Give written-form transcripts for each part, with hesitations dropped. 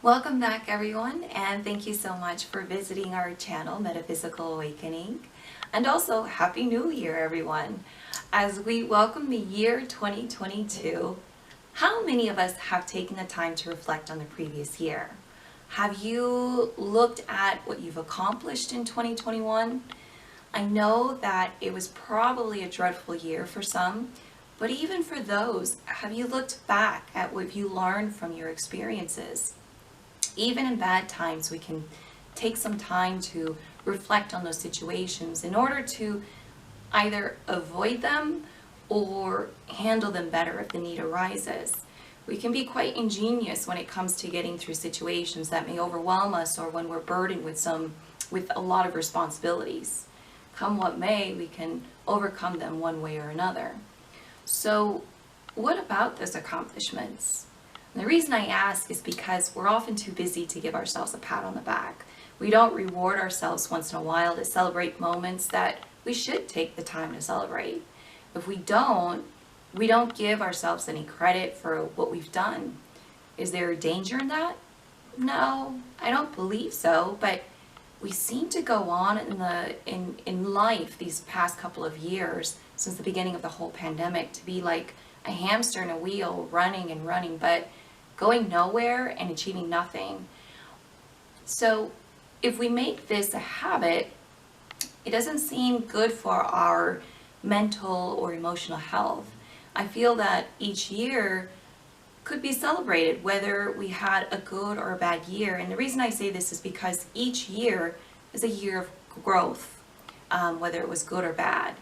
Welcome back everyone, and thank you so much for visiting our channel, Metaphysical Awakening. And also, Happy New Year everyone. As we welcome the year 2022, how many of us have taken the time to reflect on the previous year? Have you looked at what you've accomplished in 2021? I know that it was probably a dreadful year for some, but even for those, have you looked back at what you learned from your experiences? Even in bad times, we can take some time to reflect on those situations in order to either avoid them or handle them better if the need arises. We can be quite ingenious when it comes to getting through situations that may overwhelm us or when we're burdened with a lot of responsibilities. Come what may, we can overcome them one way or another. So, what about those accomplishments? And the reason I ask is because we're often too busy to give ourselves a pat on the back. We don't reward ourselves once in a while to celebrate moments that we should take the time to celebrate. If we don't give ourselves any credit for what we've done. Is there a danger in that? No, I don't believe so, but we seem to go on in life these past couple of years since the beginning of the whole pandemic to be like a hamster in a wheel, running and running, but going nowhere and achieving nothing. So if we make this a habit, it doesn't seem good for our mental or emotional health. I feel that each year could be celebrated, whether we had a good or a bad year. And the reason I say this is because each year is a year of growth, whether it was good or bad.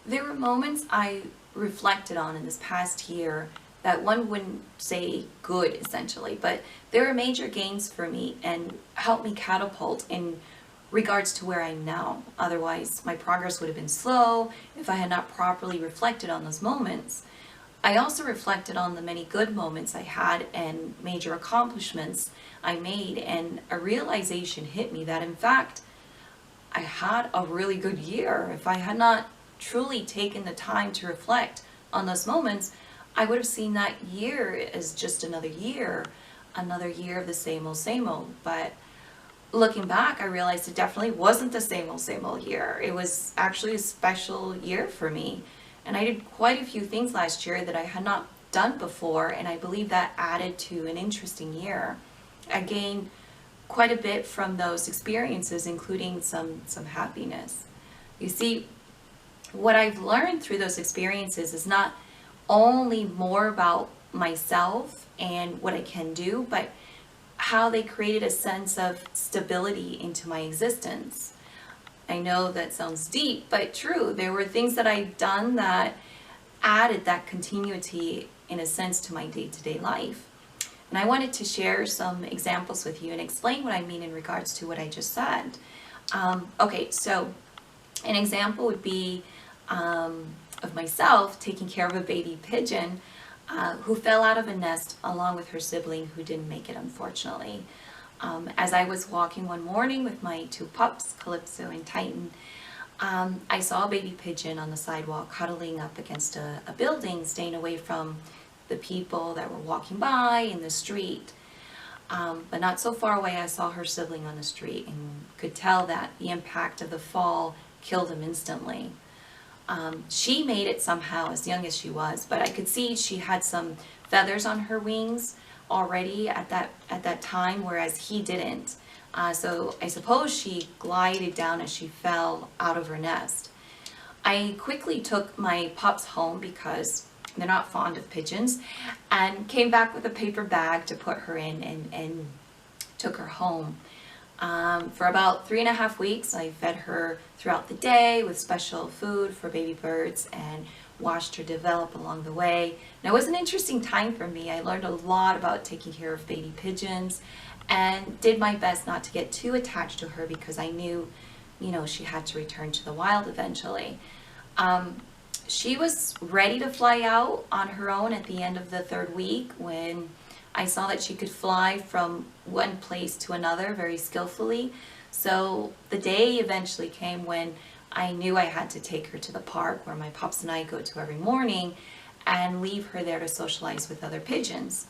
There were moments I reflected on in this past year that one wouldn't say good essentially, but there were major gains for me and helped me catapult in regards to where I'm now. Otherwise, my progress would have been slow if I had not properly reflected on those moments. I also reflected on the many good moments I had and major accomplishments I made, and a realization hit me that in fact, I had a really good year. If I had not truly taken the time to reflect on those moments, I would have seen that year as just another year of the same old. But looking back, I realized it definitely wasn't the same old year. It was actually a special year for me. And I did quite a few things last year that I had not done before, and I believe that added to an interesting year. I gained quite a bit from those experiences, including some happiness. You see, what I've learned through those experiences is not only more about myself and what I can do, but how they created a sense of stability into my existence. I know that sounds deep, but true. There were things that I'd done that added that continuity, in a sense, to my day-to-day life. And I wanted to share some examples with you and explain what I mean in regards to what I just said. Okay, so an example would be of myself taking care of a baby pigeon who fell out of a nest along with her sibling who didn't make it, unfortunately. As I was walking one morning with my two pups, Calypso and Titan, I saw a baby pigeon on the sidewalk cuddling up against a building, staying away from the people that were walking by in the street. But not so far away, I saw her sibling on the street and could tell that the impact of the fall killed him instantly. She made it somehow, as young as she was, but I could see she had some feathers on her wings already at that time, whereas he didn't. So I suppose she glided down as she fell out of her nest. I quickly took my pups home because they're not fond of pigeons, and came back with a paper bag to put her in and took her home. For about 3.5 weeks, I fed her throughout the day with special food for baby birds and watched her develop along the way. Now, it was an interesting time for me. I learned a lot about taking care of baby pigeons and did my best not to get too attached to her because I knew, she had to return to the wild eventually. She was ready to fly out on her own at the end of the 3rd week when I saw that she could fly from one place to another very skillfully. So the day eventually came when I knew I had to take her to the park where my pups and I go to every morning and leave her there to socialize with other pigeons.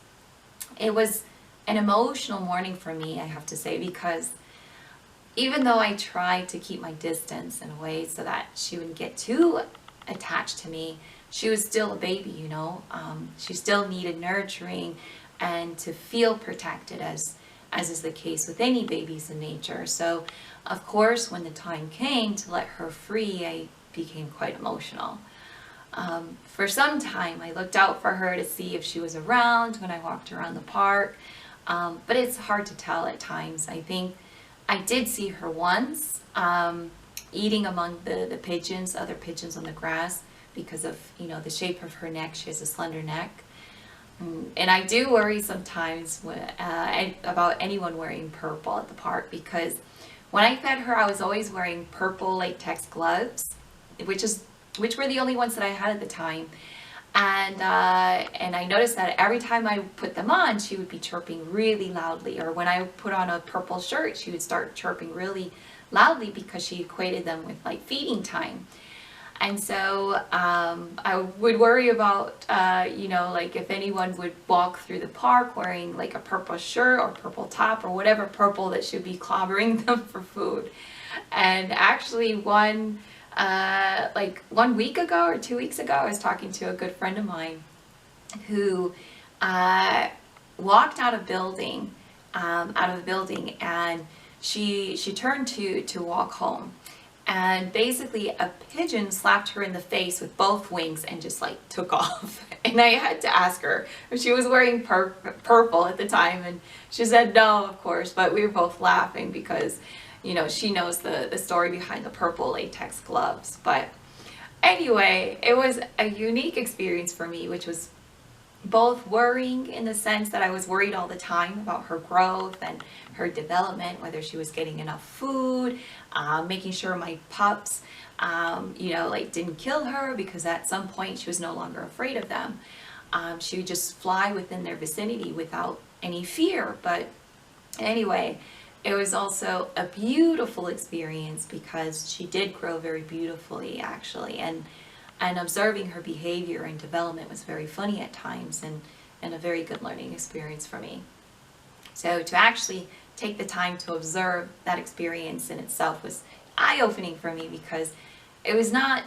It was an emotional morning for me, I have to say, because even though I tried to keep my distance in a way so that she wouldn't get too attached to me, she was still a baby, you know. She still needed nurturing and to feel protected, as is the case with any babies in nature. So, of course, when the time came to let her free, I became quite emotional. For some time, I looked out for her to see if she was around when I walked around the park, but it's hard to tell at times. I think I did see her once, eating among the pigeons, other pigeons on the grass, because of, you know, the shape of her neck. She has a slender neck. And I do worry sometimes about anyone wearing purple at the park, because when I fed her, I was always wearing purple latex gloves, which were the only ones that I had at the time. And I noticed that every time I put them on, she would be chirping really loudly. Or when I put on a purple shirt, she would start chirping really loudly because she equated them with like feeding time. And so I would worry about, you know, like if anyone would walk through the park wearing like a purple shirt or purple top or whatever purple that should be clobbering them for food. And actually one week ago or 2 weeks ago, I was talking to a good friend of mine who walked out of a building, and she turned to walk home. And basically a pigeon slapped her in the face with both wings and just like took off. And I had to ask her if she was wearing purple at the time, and she said no, of course, but we were both laughing because, you know, she knows the story behind the purple latex gloves. But anyway, it was a unique experience for me, which was both worrying in the sense that I was worried all the time about her growth and her development, whether she was getting enough food, making sure my pups, you know, like didn't kill her, because at some point she was no longer afraid of them. She would just fly within their vicinity without any fear. But anyway, it was also a beautiful experience because she did grow very beautifully, actually, and observing her behavior and development was very funny at times, and a very good learning experience for me. So to actually take the time to observe that experience in itself was eye-opening for me, because it was not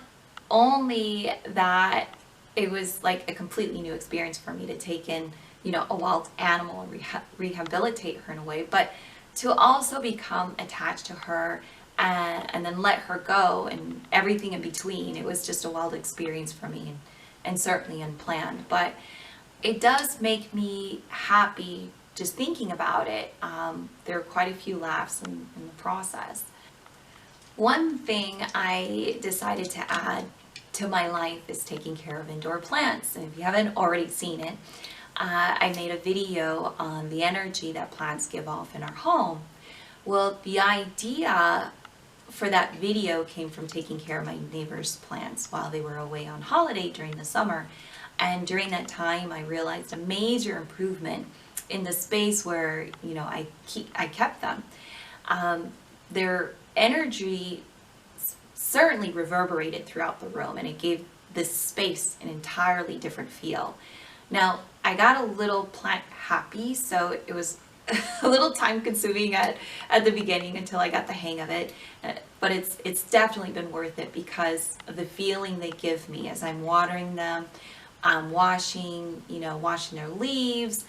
only that it was like a completely new experience for me to take in, you know, a wild animal and rehabilitate her in a way, but to also become attached to her and then let her go and everything in between. It was just a wild experience for me, and certainly unplanned. But it does make me happy just thinking about it. There are quite a few laughs in the process. One thing I decided to add to my life is taking care of indoor plants. And if you haven't already seen it, I made a video on the energy that plants give off in our home. Well, the idea for that video came from taking care of my neighbor's plants while they were away on holiday during the summer. And during that time, I realized a major improvement in the space where, you know, I kept them. Their energy certainly reverberated throughout the room, and it gave this space an entirely different feel. Now, I got a little plant happy, so it was a little time consuming at the beginning until I got the hang of it, but it's definitely been worth it because of the feeling they give me as I'm watering them. I'm washing their leaves,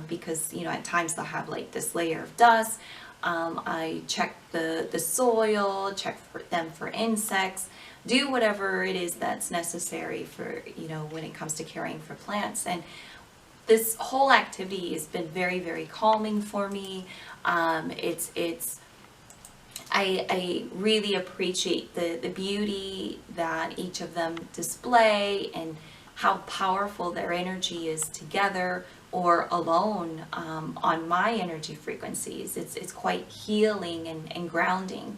because, you know, at times they'll have like this layer of dust. I check the soil, check them for insects, do whatever it is that's necessary for, you know, when it comes to caring for plants. And this whole activity has been very, very calming for me. I really appreciate the beauty that each of them display and how powerful their energy is together or alone on my energy frequencies. It's quite healing and grounding.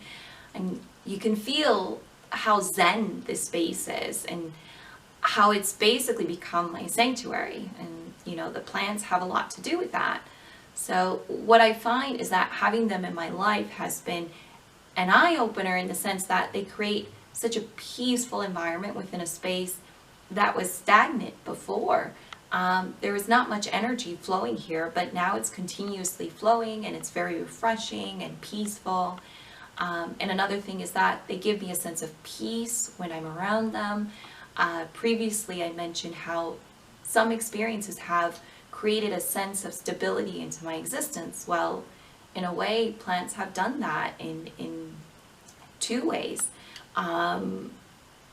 And you can feel how zen this space is and how it's basically become my sanctuary. And, you know, the plants have a lot to do with that. So what I find is that having them in my life has been an eye-opener in the sense that they create such a peaceful environment within a space that was stagnant before. there was not much energy flowing here, but now it's continuously flowing and it's very refreshing and peaceful. And another thing is that they give me a sense of peace when I'm around them. Previously, I mentioned how some experiences have created a sense of stability into my existence. Well, in a way, plants have done that in two ways.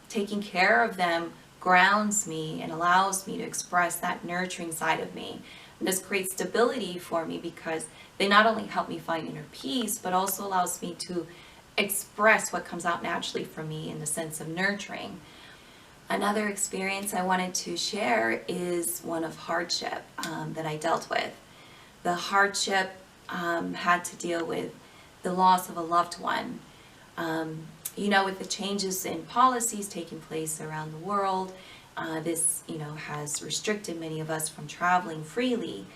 Taking care of them grounds me and allows me to express that nurturing side of me. And this creates stability for me because they not only help me find inner peace, but also allows me to express what comes out naturally from me in the sense of nurturing. Another experience I wanted to share is one of hardship that I dealt with. The hardship had to deal with the loss of a loved one. With the changes in policies taking place around the world, this, has restricted many of us from traveling freely.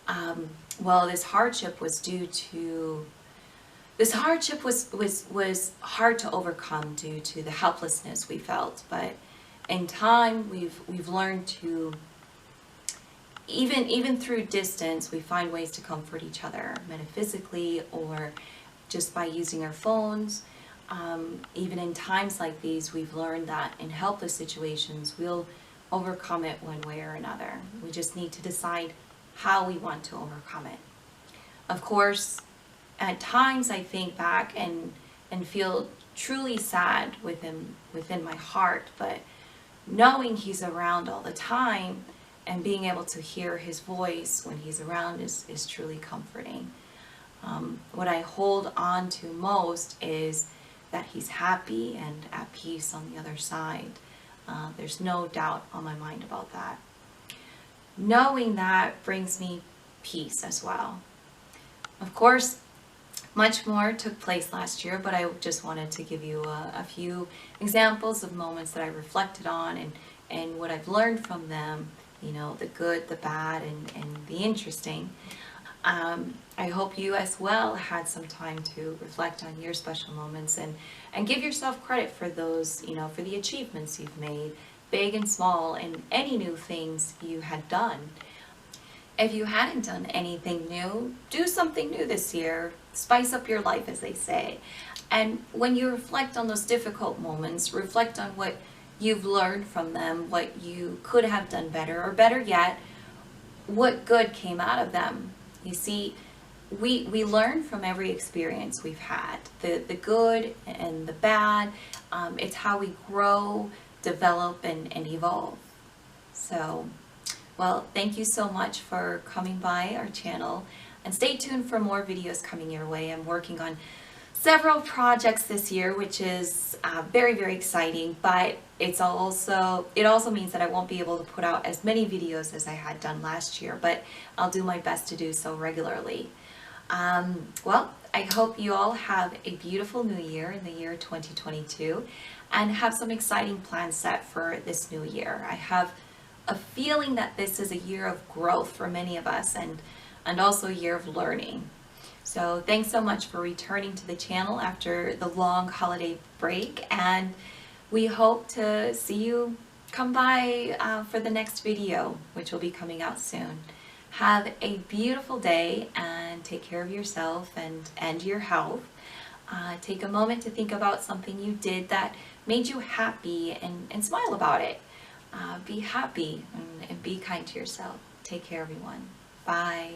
This hardship was was hard to overcome due to the helplessness we felt. But in time, we've learned to, even through distance, we find ways to comfort each other metaphysically or just by using our phones. Even in times like these, we've learned that in helpless situations, we'll overcome it one way or another. We just need to decide how we want to overcome it. Of course, at times I think back and feel truly sad within my heart, but knowing he's around all the time and being able to hear his voice when he's around is truly comforting. What I hold on to most is that he's happy and at peace on the other side. There's no doubt on my mind about that. Knowing that brings me peace as well. Of course, much more took place last year, but I just wanted to give you a few examples of moments that I reflected on and what I've learned from them, the good, the bad, and the interesting. I hope you as well had some time to reflect on your special moments and give yourself credit for those, for the achievements you've made, big and small, and any new things you had done. If you hadn't done anything new, do something new this year. Spice up your life, as they say. And when you reflect on those difficult moments, reflect on what you've learned from them, what you could have done better, or better yet, what good came out of them. You see, we learn from every experience we've had, the good and the bad. It's how we grow, develop, and evolve. So, well, thank you so much for coming by our channel, and stay tuned for more videos coming your way. I'm working on several projects this year, which is very, very exciting, but it also means that I won't be able to put out as many videos as I had done last year, but I'll do my best to do so regularly. I hope you all have a beautiful new year in the year 2022 and have some exciting plans set for this new year. I have a feeling that this is a year of growth for many of us and also a year of learning. So thanks so much for returning to the channel after the long holiday break, and we hope to see you come by for the next video, which will be coming out soon. Have a beautiful day and take care of yourself and your health. Take a moment to think about something you did that made you happy and smile about it. Be happy and be kind to yourself. Take care, everyone. Bye.